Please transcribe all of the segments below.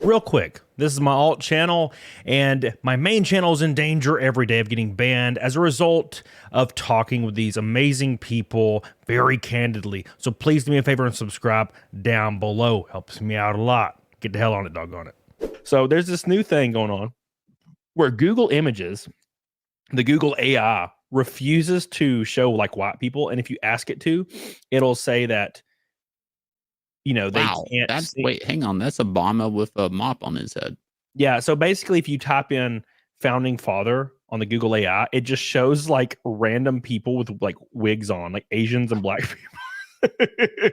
Real quick, this is my alt channel, and my main channel is in danger every day of getting banned as a result of talking with these amazing people very candidly. So please do me a favor and subscribe down below. Helps me out a lot. Get the hell on it, doggone it. So there's this new thing going on where Google Images, the Google AI, refuses to show like white people, and if you ask it to, it'll say that they Wow, can't that's see. wait, hang on, that's Obama with a mop on his head. Yeah, so basically, if you type in founding father on the Google AI, it just shows like random people with like wigs on, like Asians and black people.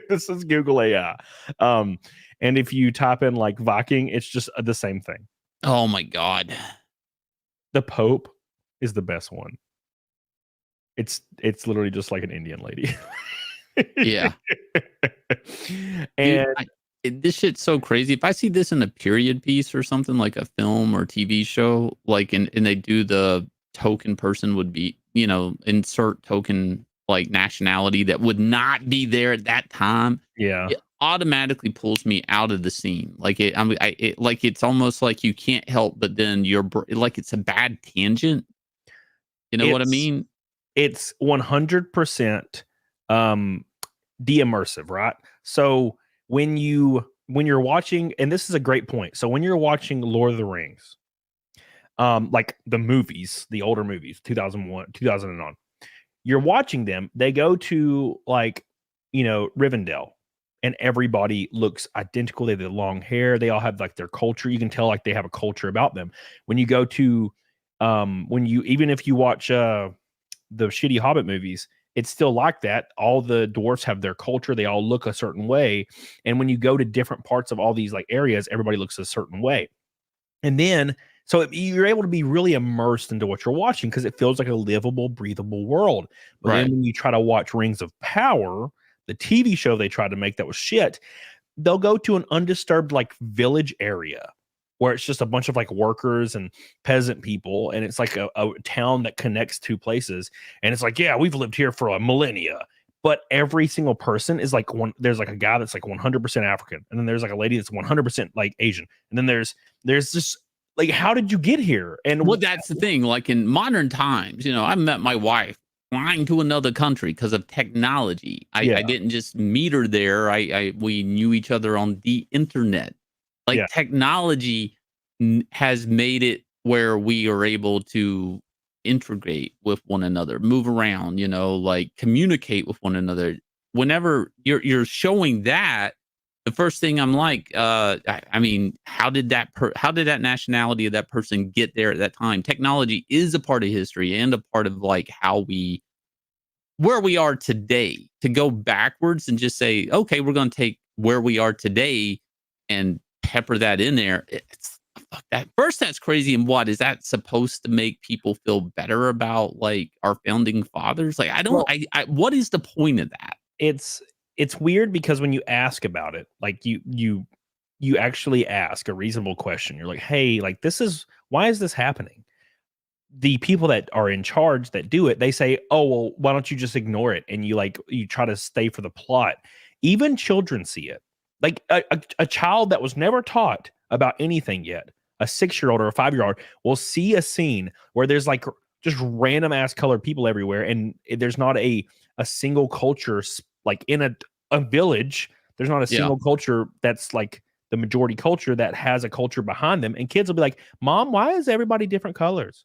This is Google AI. And if you type in like Viking, it's just the same thing. Oh my God. The Pope is the best one. It's literally just like an Indian lady. Yeah. And This shit's so crazy. If I see this in a period piece or something like a film or TV show, like and they do the token person would be, insert token like nationality that would not be there at that time. yeah, It automatically pulls me out of the scene. Like like it's almost like you can't help, but then like it's a bad tangent. You know what I mean? It's 100% de-immersive, right? So when you're watching, and this is a great point. So when you're watching Lord of the Rings, like the movies, the older movies, 2001, 2000 and on, you're watching them, they go to like, Rivendell, and everybody looks identical. They have the long hair, they all have like their culture. You can tell like they have a culture about them. When you go to even if you watch the shitty Hobbit movies, it's still like that. All the dwarfs have their culture. They all look a certain way. And when you go to different parts of all these like areas, everybody looks a certain way. And then, so you're able to be really immersed into what you're watching because it feels like a livable, breathable world. But then Right. when you try to watch Rings of Power, the TV show they tried to make that was shit, they'll go to an undisturbed like village area where it's just a bunch of like workers and peasant people, and it's like a town that connects two places, and it's like, yeah, we've lived here for a millennia, but every single person is like there's like a guy that's like 100% African, and then there's like a lady that's 100% like Asian, and then there's just like, how did you get here? And Well, that's the thing. Like in modern times, I met my wife flying to another country because of technology. I didn't just meet her there. We knew each other on the internet. Like yeah, technology has made it where we are able to integrate with one another, move around, like communicate with one another. Whenever you're showing that, the first thing I'm like, I mean, how did that nationality of that person get there at that time? Technology is a part of history and a part of like where we are today. To go backwards and just say, okay, we're going to take where we are today and pepper that in there. It's fuck that. First, that's crazy. And what is that supposed to make people feel better about like our founding fathers? Like, I don't, well, what is the point of that? it's weird because when you ask about it, like you actually ask a reasonable question. You're like, hey, like, why is this happening? The people that are in charge that do it, they say, oh, well, why don't you just ignore it? And you try to stay for the plot. Even children see it. Like a child that was never taught about anything yet, a 6-year-old or a 5-year-old will see a scene where there's like just random ass colored people everywhere. And there's not a single culture, like in a village, there's not a Yeah. single culture that's like the majority culture that has a culture behind them. And kids will be like, Mom, why is everybody different colors?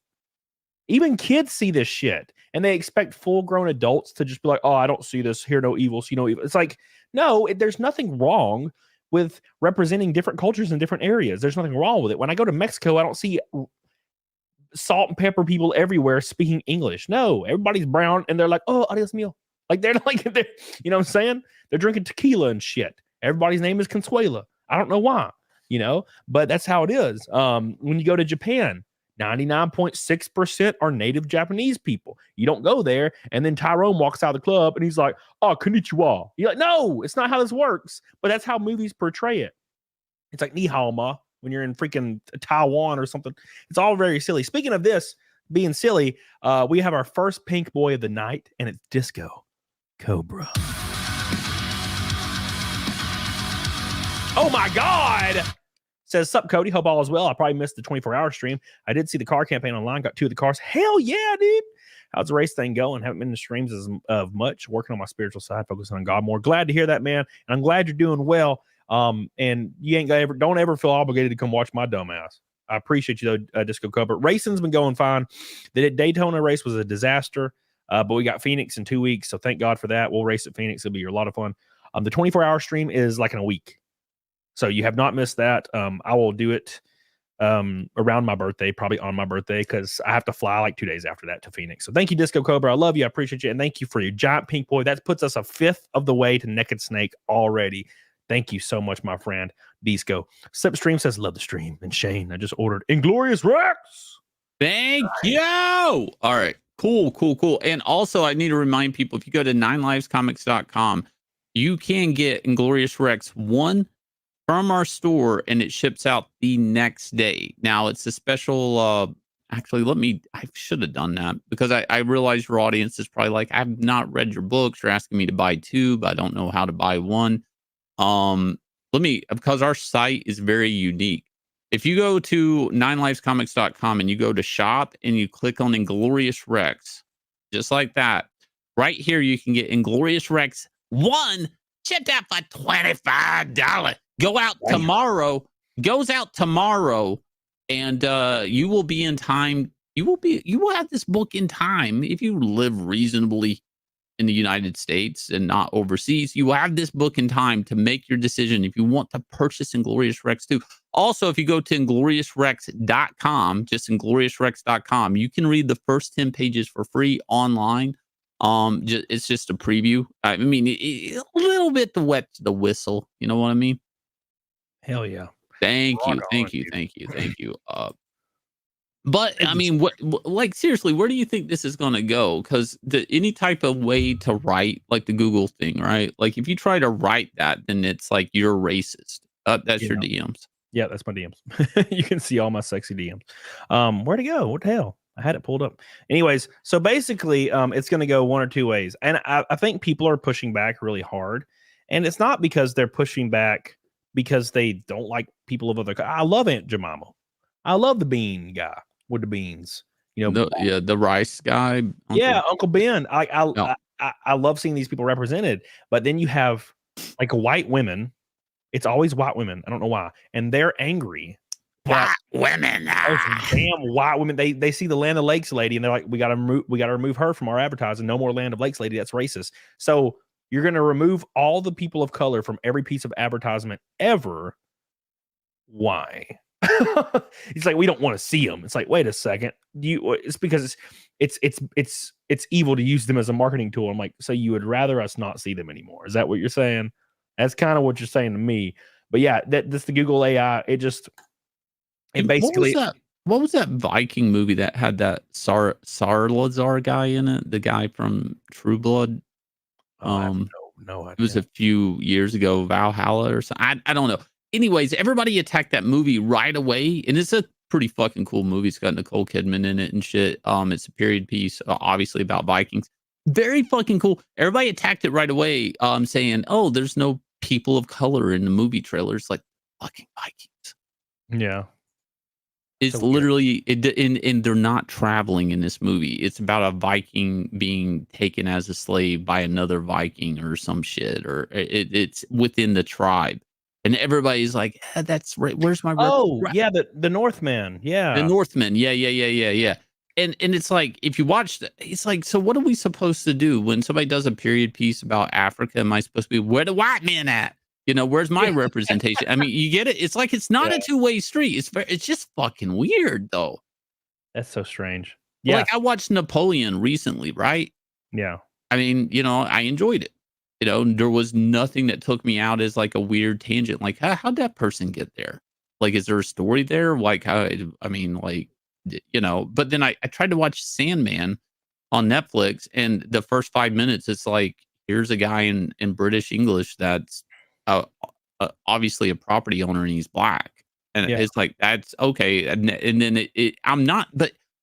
Even kids see this shit, and they expect full-grown adults to just be like, "Oh, I don't see this. Hear no evil, see no evil." It's like, no, there's nothing wrong with representing different cultures in different areas. There's nothing wrong with it. When I go to Mexico, I don't see salt and pepper people everywhere speaking English. No, everybody's brown, and they're like, "Oh, adios mio." Like they're like, you know what I'm saying? They're drinking tequila and shit. Everybody's name is Consuela. I don't know why, but that's how it is. When you go to Japan, 99.6% are native Japanese people. You don't go there, and then Tyrone walks out of the club and he's like, "Oh, konnichiwa." You're like, no, it's not how this works. But that's how movies portray it. It's like ni hao ma when you're in freaking Taiwan or something. It's all very silly. Speaking of this being silly, we have our first pink boy of the night, and it's Disco Cobra. Oh my God. Says, sup, Cody. Hope all is well. I probably missed the 24-hour stream. I did see the car campaign online. Got 2 of the cars. Hell yeah, dude. How's the race thing going? Haven't been in the streams of much. Working on my spiritual side, focusing on God more. Glad to hear that, man. And I'm glad you're doing well. And you don't ever feel obligated to come watch my dumb ass. I appreciate you though, Disco Cobra. Racing's been going fine. The Daytona race was a disaster, but we got Phoenix in 2 weeks, so thank God for that. We'll race at Phoenix. It'll be a lot of fun. The 24-hour stream is like in a week, so you have not missed that. I will do it around my birthday, probably on my birthday, because I have to fly like 2 days after that to Phoenix. So thank you, Disco Cobra. I love you. I appreciate you, and thank you for your giant pink boy. That puts us a 1/5 of the way to Naked Snake already. Thank you so much, my friend. Disco. Slipstream says, love the stream. And Shane, I just ordered Inglorious Rex. Thank you. All right. Cool. And also, I need to remind people, if you go to 9livescomics.com, you can get Inglorious Rex 1 from our store, and it ships out the next day. Now, it's a special... actually, I should have done that, because I realize your audience is probably like, I've not read your books. You're asking me to buy 2, but I don't know how to buy 1. Because our site is very unique. If you go to 9livescomics.com and you go to shop and you click on Inglorious Rex, just like that, right here, you can get Inglorious Rex 1 shipped out for $25. Goes out tomorrow, and you will be in time. You will have this book in time if you live reasonably in the United States and not overseas. You will have this book in time to make your decision if you want to purchase Inglorious Rex 2. Also, if you go to ingloriousrex.com, just ingloriousrex.com, you can read the first 10 pages for free online. It's just a preview. I mean, a little bit to wet the whistle. You know what I mean? Hell yeah. Thank you. But I mean, like, seriously, where do you think this is going to go? Because any type of way to write, like the Google thing, right? Like, if you try to write that, then it's like you're racist. That's your DMs. Yeah, that's my DMs. You can see all my sexy DMs. Where'd it go? What the hell? I had it pulled up. Anyways, so basically, it's going to go one or two ways. And I think people are pushing back really hard. And it's not because they're pushing back because they don't like people of other... I love Aunt Jemima. I love the bean guy with the beans, you know. The rice guy. Uncle Ben. I love seeing these people represented, but then you have like white women. It's always white women. I don't know why, and they're angry. White women. Damn white women. They see the Land of Lakes lady, and they're like, we got to remove her from our advertising. No more Land of Lakes lady. That's racist. So you're going to remove all the people of color from every piece of advertisement ever. Why? He's like, we don't want to see them. It's like, wait a second. It's because it's evil to use them as a marketing tool. I'm like, so you would rather us not see them anymore? Is that what you're saying? That's kind of what you're saying to me. But yeah, that's the Google AI. It basically... What was that Viking movie that had that Sarlazar guy in it? The guy from True Blood. No, it was a few years ago, Valhalla or something. I don't know. Anyways, everybody attacked that movie right away, and it's a pretty fucking cool movie. It's got Nicole Kidman in it and shit. It's a period piece, obviously about Vikings. Very fucking cool. Everybody attacked it right away, saying, "Oh, there's no people of color in the movie trailers." Like, fucking Vikings. Yeah, it's so literally and they're not traveling in this movie. It's about a Viking being taken as a slave by another Viking or some shit, or it's within the tribe. And everybody's like, that's right. Where's my... yeah, the Northmen. Yeah. The Northmen. Yeah. And it's like, if you watch it's like, so what are we supposed to do when somebody does a period piece about Africa? Am I supposed to be, where the white men at? You know, where's my representation? I mean, you get it? It's like, it's not a two-way street. It's just fucking weird, though. That's so strange. Yeah. Like, I watched Napoleon recently, right? Yeah. I mean, I enjoyed it. There was nothing that took me out as like a weird tangent. Like, how'd that person get there? Like, is there a story there? Like, but then I tried to watch Sandman on Netflix, and the first 5 minutes, it's like, here's a guy in British English that's obviously a property owner, and he's black. And it's like, that's okay. And then I'm not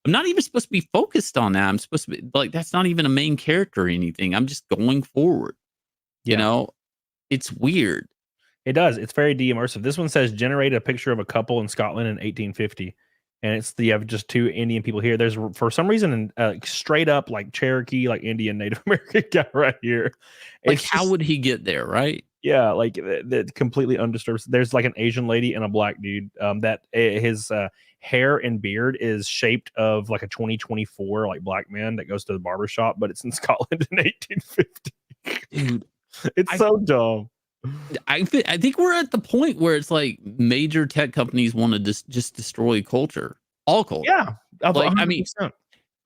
even supposed to be focused on that. I'm supposed to be like, that's not even a main character or anything. I'm just going forward. It's weird. It does. It's very de-immersive. This one says generate a picture of a couple in Scotland in 1850. And it's you have just two Indian people here. There's for some reason straight up like Cherokee, like Indian Native American guy right here. Like, It's how would he get there, right? yeah, like that completely undisturbed. There's like an Asian lady and a black dude. That his hair and beard is shaped of like a 2024 like black man that goes to the barber shop, but it's in Scotland in 1850. Dude, It's so dumb. I think we're at the point where it's like major tech companies want to just destroy culture, all culture. Yeah, Like, 100%. I mean,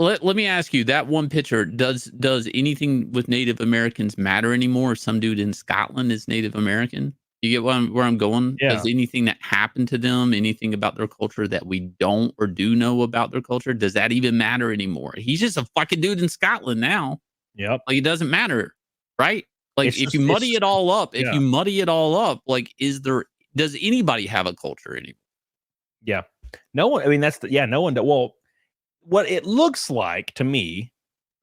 let me ask you that one picture. Does anything with Native Americans matter anymore? Some dude in Scotland is Native American. You get where I'm going? Yeah. Does anything that happened to them, anything about their culture that we don't or do know about their culture, does that even matter anymore? He's just a fucking dude in Scotland now. Yep. Like, it doesn't matter, right? Like, It's if just- you muddy it's- it all up, yeah. like, does anybody have a culture anymore? Yeah. No one. I mean, no one. Well, what it looks like to me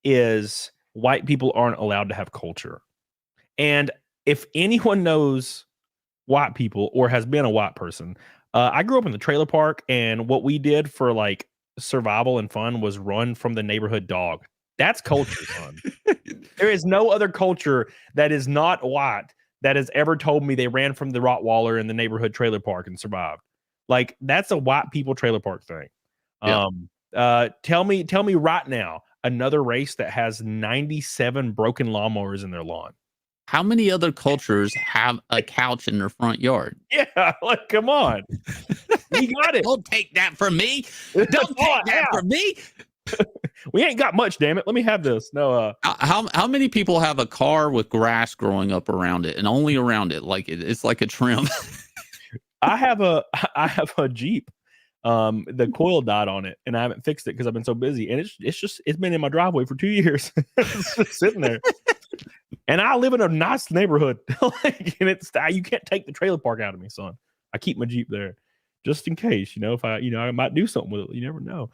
is white people aren't allowed to have culture. And if anyone knows white people or has been a white person, I grew up in the trailer park, and what we did for like survival and fun was run from the neighborhood dog. That's culture, son. There is no other culture that is not white that has ever told me they ran from the Rottweiler in the neighborhood trailer park and survived. Like, that's a white people trailer park thing. Yeah. Tell me right now another race that has 97 broken lawnmowers in their lawn. How many other cultures have a couch in their front yard? Yeah, like, come on. We got it. Don't take that from me. Don't take that from me. We ain't got much, damn it. Let me have this. No, How many people have a car with grass growing up around it and only around it? Like, it's like a trim. I have a Jeep. The coil died on it, and I haven't fixed it because I've been so busy. And it's been in my driveway for 2 years. It's just sitting there. And I live in a nice neighborhood. Like, and you can't take the trailer park out of me, son. I keep my Jeep there just in case, if I might do something with it. You never know.